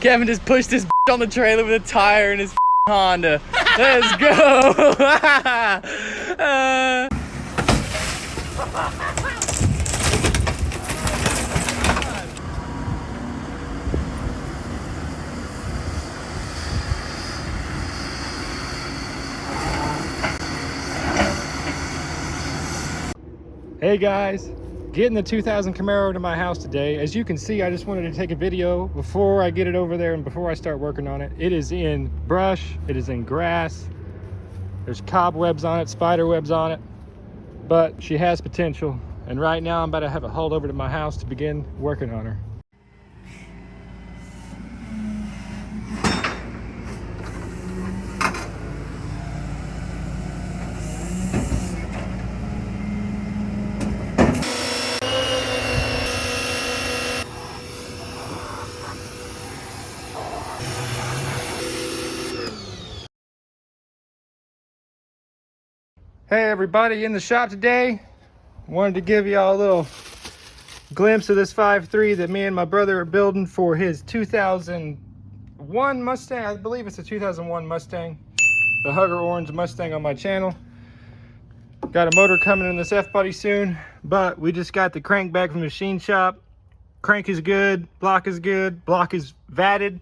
Kevin just pushed his on the trailer with a tire in his Honda. Let's go. Hey guys, getting the 2000 Camaro to my house today. As you can see, I just wanted to take a video before I get it over there and before I start working on it. It is in brush, it is in grass, there's cobwebs on it, spider webs on it, but she has potential. And right now I'm about to have it hauled over to my house to begin working on her. Hey everybody, in the shop today. Wanted to give y'all a little glimpse of this 5.3 that me and my brother are building for his 2001 Mustang. I believe it's a 2001 Mustang, the Hugger Orange Mustang on my channel. Got a motor coming in this F-body soon, but we just got the crank back from the machine shop. Crank is good, block is good, block is vatted,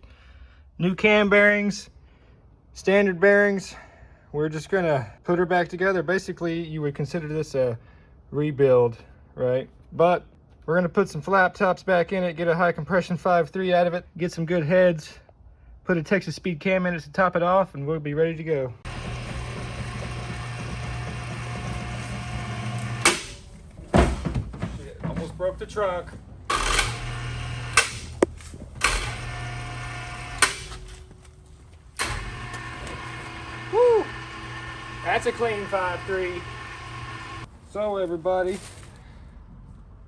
new cam bearings, standard bearings. We're just gonna put her back together. Basically, you would consider this a rebuild, right? But we're gonna put some flap tops back in it, get a high compression 5.3 out of it, get some good heads, put a Texas speed cam in it to top it off, and we'll be ready to go. Shit, almost broke the trunk. Woo! That's a clean 5.3. So everybody,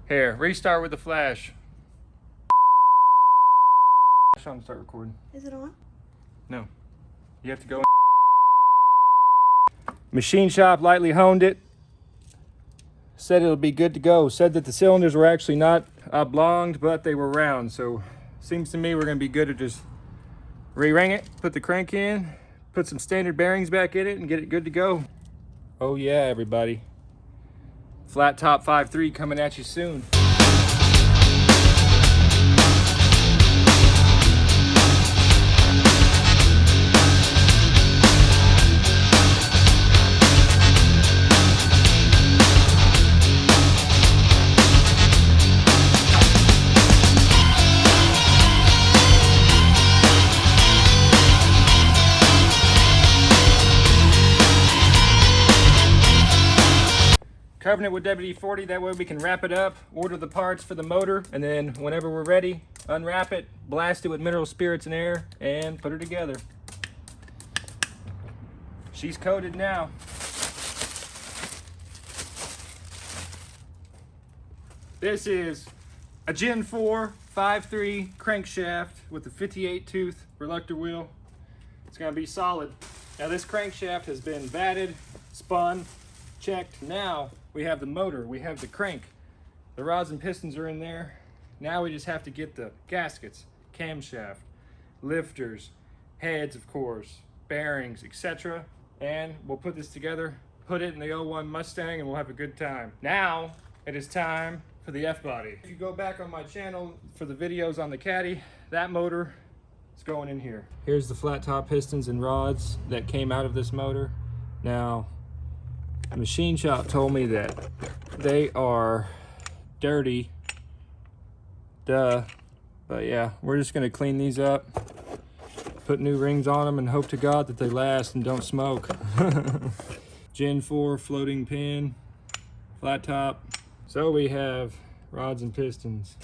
here, restart with the flash. On, start recording. Is it on? No, you have to go. Machine shop lightly honed it. Said it'll be good to go. Said that the cylinders were actually not oblonged, but they were round. So seems to me we're gonna be good to just re-ring it, put the crank in, put some standard bearings back in it, and get it good to go. Oh yeah, everybody. Flat top 5.3 coming at you soon. Covering it with WD-40, that way we can wrap it up, order the parts for the motor, and then whenever we're ready, unwrap it, blast it with mineral spirits and air, and put her together. She's coated now. This is a Gen 4 5.3 crankshaft with a 58 tooth reluctor wheel. It's gonna be solid. Now this crankshaft has been vatted, spun, checked. Now we have the motor, we have the crank, the rods and pistons are in there. Now we just have to get the gaskets, camshaft, lifters, heads of course, bearings, etc. And we'll put this together, put it in the 01 Mustang, and we'll have a good time. Now it is time for the F-body. If you go back on my channel for the videos on the Caddy, that motor is going in here. Here's the flat top pistons and rods that came out of this motor. Now, the machine shop told me that they are dirty, but yeah, we're just gonna clean these up, put new rings on them, and hope to God that they last and don't smoke. Gen 4 floating pin, flat top. So we have rods and pistons,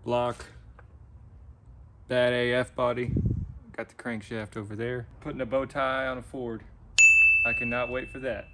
block, that AF body, got the crankshaft over there, putting a bow tie on a Ford. I cannot wait for that.